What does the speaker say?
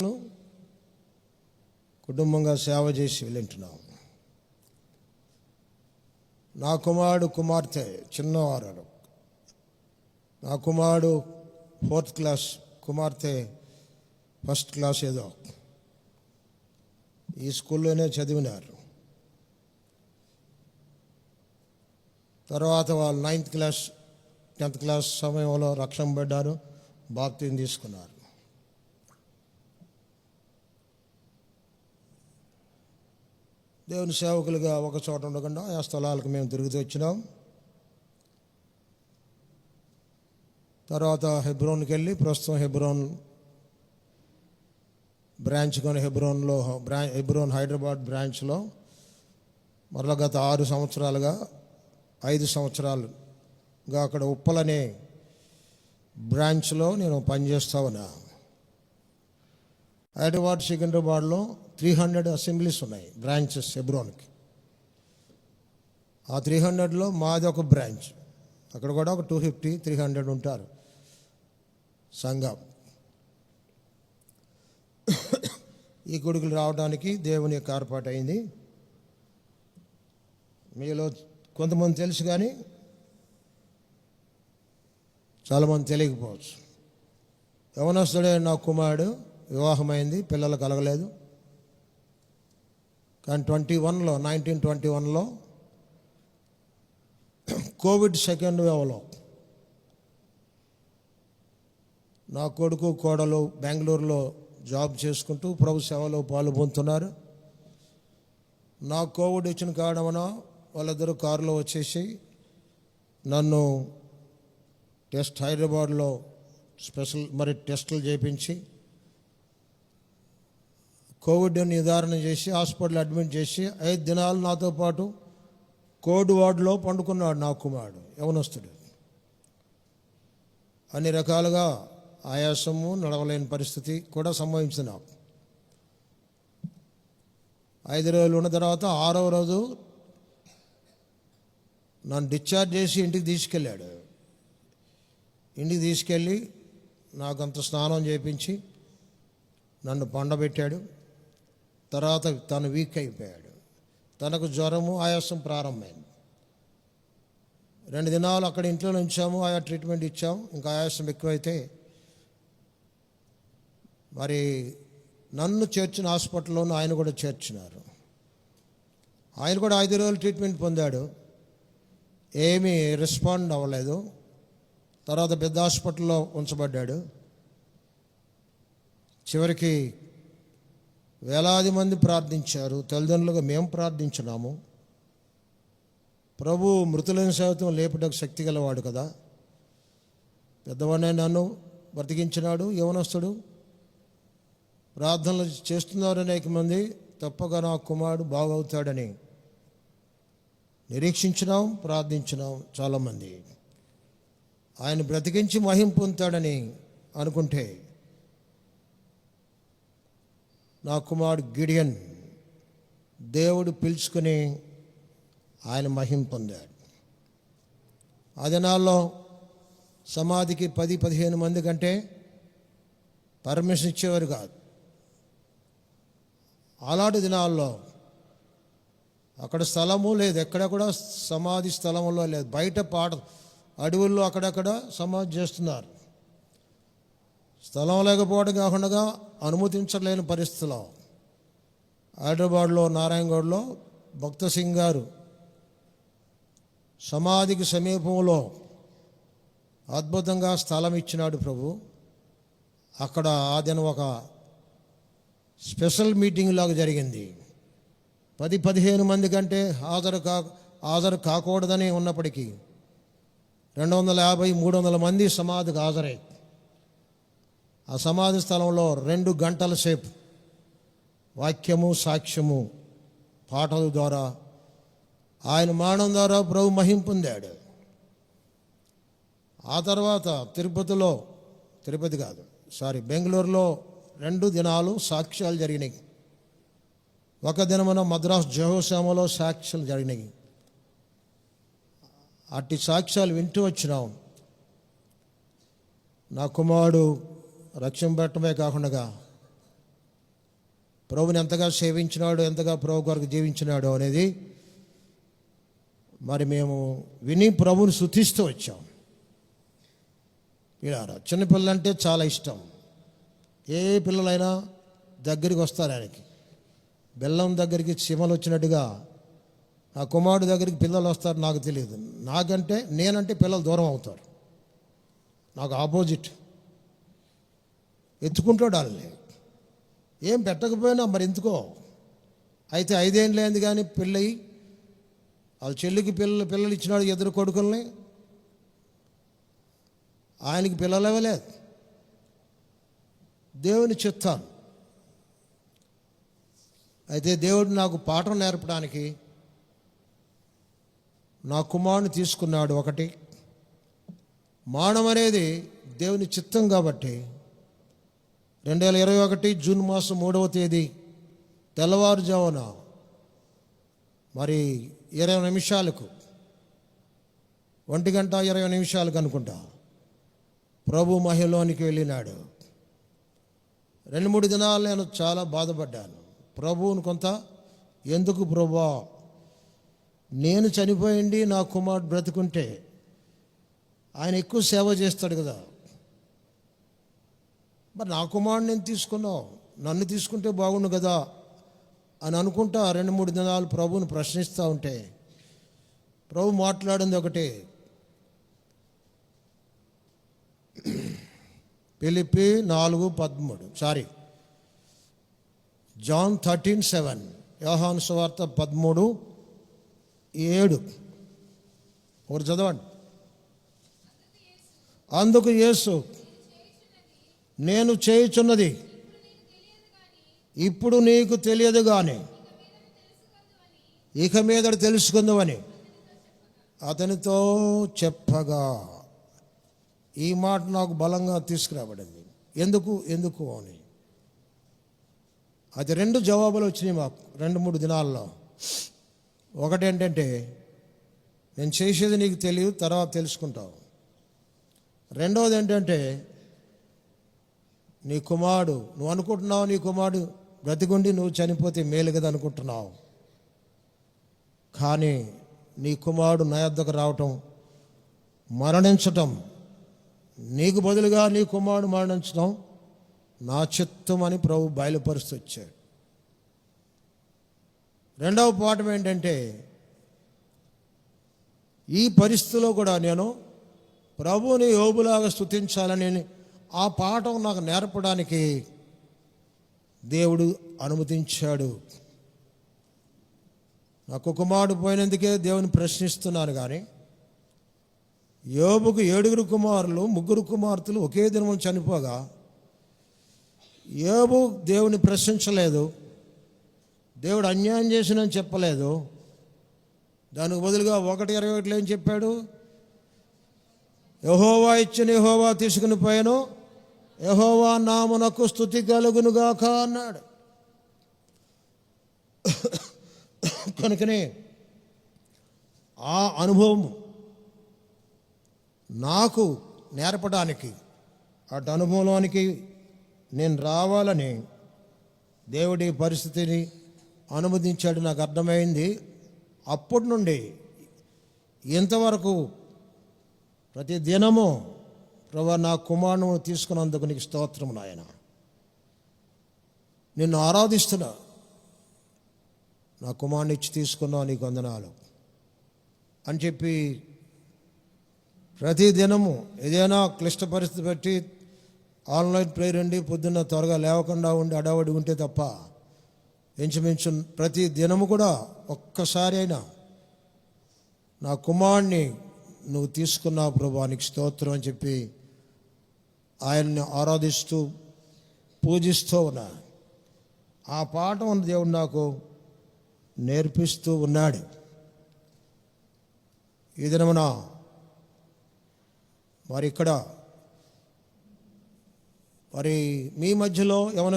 సంవత్సరాలు కుటుంబంగా సేవ చేసి వెళ్ళింటున్నాం. నా కుమారుడు కుమార్తె చిన్నవారు. నా కుమారుడు 4th క్లాస్, కుమార్తె 1st క్లాస్ ఏదో ఈ స్కూల్లోనే చదివినారు. తర్వాత వాళ్ళు 9th క్లాస్ 10th క్లాస్ సమయంలో రక్షణ పడ్డారు, బాప్తిజం తీసుకున్నారు. దేవుని సేవకులుగా ఒక చోట ఉండకుండా ఆ స్థలాలకు మేము తిరుగుతూ వచ్చినాం. తర్వాత హెబ్రోన్కి వెళ్ళి ప్రస్తుతం హెబ్రోన్ బ్రాంచ్ కొని హెబ్రోన్ హైదరాబాద్ బ్రాంచ్లో మరలా గత 6 సంవత్సరాలుగా 5 సంవత్సరాలుగా అక్కడ ఉప్పలనే బ్రాంచ్లో నేను పనిచేస్తా ఉన్నా. హైదరాబాద్ సికింద్రాబాద్లో 300 అసెంబ్లీస్ ఉన్నాయి, బ్రాంచెస్ హెబ్రోన్కి. ఆ 300లో మాది ఒక బ్రాంచ్. అక్కడ కూడా ఒక 250-300 ఉంటారు సంఘం. ఈ కొడుకులు రావడానికి దేవుని యొక్క ఏర్పాటు అయింది. మీలో కొంతమంది తెలుసు కానీ చాలామంది తెలియకపోవచ్చు. యవనస్తుడే నా కుమారుడు, వివాహమైంది, పిల్లలు కలగలేదు. కానీ 1921లో కోవిడ్ 2nd వేవ్లో నా కొడుకు కోడలు బెంగళూరులో జాబ్ చేసుకుంటూ ప్రభు సేవలో పాలు పొందుతున్నారు. నా కోవిడ్ వచ్చిన కారణమున వాళ్ళిద్దరూ కారులో వచ్చేసి నన్ను హైదరాబాద్లో స్పెషల్ టెస్టులు చేయించి కోవిడ్ నిర్ధారణ చేసి హాస్పిటల్ అడ్మిట్ చేసి 5 దినాలు నాతో పాటు కోవిడ్ వార్డులో పండుకున్నాడు నా కుమారుడు, యవనస్తుడు. అన్ని రకాలుగా ఆయాసము, నడవలేని పరిస్థితి కూడా సంభవించింది నాకు. 5 రోజులు ఉన్న తర్వాత 6వ రోజు నన్ను డిశ్చార్జ్ చేసి ఇంటికి తీసుకెళ్ళాడు. ఇంటికి తీసుకెళ్ళి నాకంత స్నానం చేయించి నన్ను పండబెట్టాడు. తర్వాత తను వీక్ అయిపోయాడు. తనకు జ్వరము, ఆయాసం ప్రారంభమైంది. 2 దినాలు అక్కడ ఇంట్లో ఉంచాము, ఆయా ట్రీట్మెంట్ ఇచ్చాము. ఇంకా ఆయాసం ఎక్కువైతే మరి నన్ను చేర్చిన హాస్పిటల్లోనూ ఆయన కూడా చేర్చినారు. ఆయన కూడా 5 రోజులు ట్రీట్మెంట్ పొందాడు, ఏమీ రెస్పాండ్ అవ్వలేదు. తర్వాత పెద్ద హాస్పిటల్లో ఉంచబడ్డాడు. చివరికి వేలాది మంది ప్రార్థించారు, తల్లిదండ్రులుగా మేము ప్రార్థించినాము. ప్రభు మృతులైన సైతం లేపుటకు శక్తి గలవాడు కదా. పెద్దవాడినే నన్ను బ్రతికించినాడు. యవనస్తుడు ప్రార్థనలు చేస్తున్నారు అనేక మంది. తప్పక నా కుమారుడు బాగవుతాడని నిరీక్షించినాం, ప్రార్థించినాం. చాలామంది ఆయన బ్రతికించి మహిమ పొందుతాడని అనుకుంటే నా కుమారుడు గిడియన్ దేవుడు పిలుచుకుని ఆయన మహిమ పొందాడు. ఆ దినాల్లో సమాధికి 10-15 మంది కంటే పర్మిషన్ ఇచ్చేవారు కాదు. అలాంటి దినాల్లో అక్కడ స్థలము లేదు, ఎక్కడ కూడా సమాధి స్థలంలో లేదు. బయట అడవుల్లో అక్కడక్కడ సమాధి చేస్తున్నారు. స్థలం లేకపోవడం కాకుండా అనుమతించలేని పరిస్థితిలో హైదరాబాద్లో నారాయణగఢ్లో భక్త సింగ్ గారు సమాధికి సమీపంలో అద్భుతంగా స్థలం ఇచ్చినాడు ప్రభు. అక్కడ ఆ దినం ఒక స్పెషల్ మీటింగ్ లాగా జరిగింది. 10-15 మంది కంటే హాజరు కాకూడదని ఉన్నప్పటికీ 250-300 మంది సమాధికి హాజరై ఆ సమాధి స్థలంలో 2 గంటల సేపు వాక్యము, సాక్ష్యము, పాటల ద్వారా ఆయన మరణం ద్వారా ప్రభు మహిమ పొందాడు. ఆ తర్వాత బెంగళూరులో 2 దినాలు సాక్ష్యాలు జరిగినాయి. ఒక దినమున మద్రాసు జెహోషామలో సాక్ష్యాలు జరిగినాయి. అట్టి సాక్ష్యాలు వింటూ వచ్చినాం. నా కుమారుడు రక్షణ పెట్టడమే కాకుండా ప్రభుని ఎంతగా సేవించినాడు, ఎంతగా ప్రభు కొరకు జీవించినాడు అనేది మరి మేము విని ప్రభుని స్తుతిస్తూ వచ్చాం. ఇలా చిన్నపిల్లలంటే చాలా ఇష్టం. ఏ పిల్లలైనా దగ్గరికి వస్తారు ఆయనకి. బెల్లం దగ్గరికి చీమలు వచ్చినట్టుగా నా కుమారుడు దగ్గరికి పిల్లలు వస్తారు. నాకు తెలియదు, నేనంటే పిల్లలు దూరం అవుతారు. నాకు ఆపోజిట్. ఎత్తుకుంటాడు వాళ్ళని. ఏం పెట్టకపోయినా మరి ఎందుకో. అయితే 5 ఏళ్ళు అయింది కానీ పెళ్ళయి వాళ్ళ చెల్లికి పిల్లలు ఇచ్చినాడు, ఎదురు కొడుకుల్ని. ఆయనకి పిల్లలు ఇవ్వలేదు. దేవుని చిత్తం. అయితే దేవుడు నాకు పాఠం నేర్పడానికి నా కుమారుని తీసుకున్నాడు. ఒకటి, మానం అనేది దేవుని చిత్తం కాబట్టి 2021 జూన్ మాసం 3వ తేదీ తెల్లవారుజామున మరి 20 నిమిషాలకు 1:20 అనుకుంటా ప్రభు మహిలోనికి వెళ్ళినాడు. 2-3 దినాలు నేను చాలా బాధపడ్డాను. ప్రభువుని కొంత ఎందుకు ప్రభువా, నేను చనిపోయింది నా కుమారుడు బ్రతుకుంటే ఆయన ఎక్కువ సేవ చేస్తాడు కదా, మరి నా కుమారుడు నేను తీసుకున్నావు, నన్ను తీసుకుంటే బాగుండు కదా అని అనుకుంటా 2-3 దినాలు ప్రభువుని ప్రశ్నిస్తూ ఉంటే ప్రభు మాట్లాడింది ఒకటే. ఫిలిప్పీ 4:13 జాన్ 13:7 యోహాను సువార్త 13:7 ఒకటి చదవండి. అందుకు యేసు, నేను చేయుచున్నది ఇప్పుడు నీకు తెలియదు కానీ ఇక మీదట తెలుసుకుందామని అతనితో చెప్పగా, ఈ మాట నాకు బలంగా తీసుకురాబడింది. ఎందుకు అని. అది 2 జవాబులు వచ్చినాయి మాకు 2-3 దినాల్లో. ఒకటేంటంటే, నేను చేసేది నీకు తెలియదు, తర్వాత తెలుసుకుంటావు. రెండవది ఏంటంటే, నీ కుమారుడు, నువ్వు అనుకుంటున్నావు నీ కుమారుడు బ్రతికుండి నువ్వు చనిపోతే మేలు కదా అనుకుంటున్నావు, కానీ నీ కుమారుడు నా యొద్దకు రావటం, మరణించటం, నీకు బదులుగా నీ కుమారుడు మరణించడం నా చిత్తం అని ప్రభు బయలుపరుస్తూ వచ్చాడు. రెండవ పాఠం ఏంటంటే, ఈ పరిస్థితిలో కూడా నేను ప్రభువుని యోబులాగా స్తుతించాలని ఆ పాఠం నాకు నేర్పడానికి దేవుడు అనుమతించాడు. నాకు కుమారుడు పోయినందుకే దేవుని ప్రశ్నిస్తున్నాను కానీ, యోబుకు 7 కుమారులు 3 కుమార్తెలు ఒకే దినం చనిపోగా యోబు దేవుని ప్రశ్నించలేదు, దేవుడు అన్యాయం చేసినని చెప్పలేదు. దానికి బదులుగా 1:21 ఏం చెప్పాడు? యెహోవా ఇచ్చిన యెహోవా తీసుకుని పోయాను, యెహోవా నామమునకు స్తుతి కలుగునుగాక అన్నాడు. కనుకనే ఆ అనుభవం నాకు నేర్పడానికి, అటు అనుభవంలోనికి నేను రావాలని దేవుడి పరిస్థితిని అనుమతించాడు. నాకు అర్థమైంది. అప్పటి నుండి ఇంతవరకు ప్రతి దినము, ప్రభువా నా కుమారుని తీసుకున్నందుకు నీకు స్తోత్రం నాయన, నిన్ను ఆరాధిస్తున్నా, నా కుమారుని ఇచ్చి తీసుకున్నావు, నీకు వందనాలు అని చెప్పి ప్రతి దినము ఏదైనా క్లిష్ట పరిస్థితి బట్టి ఆన్లైన్ ప్రేయర్ అండి, పొద్దున్న త్వరగా లేవకుండా ఉండి అడవడి ఉంటే తప్ప ఇంచుమించు ప్రతి దినము కూడా ఒక్కసారి అయినా నా కుమారుని నువ్వు తీసుకున్నావు ప్రభువా నీకు స్తోత్రం అని చెప్పి ఆయన్ని ఆరాధిస్తూ పూజిస్తూ ఉన్నా. ఆ పాఠం దేవుడు నాకు నేర్పిస్తూ ఉన్నాడు. ఈ దినమున మరి ఇక్కడ మరి మీ మధ్యలో యవనస్తులు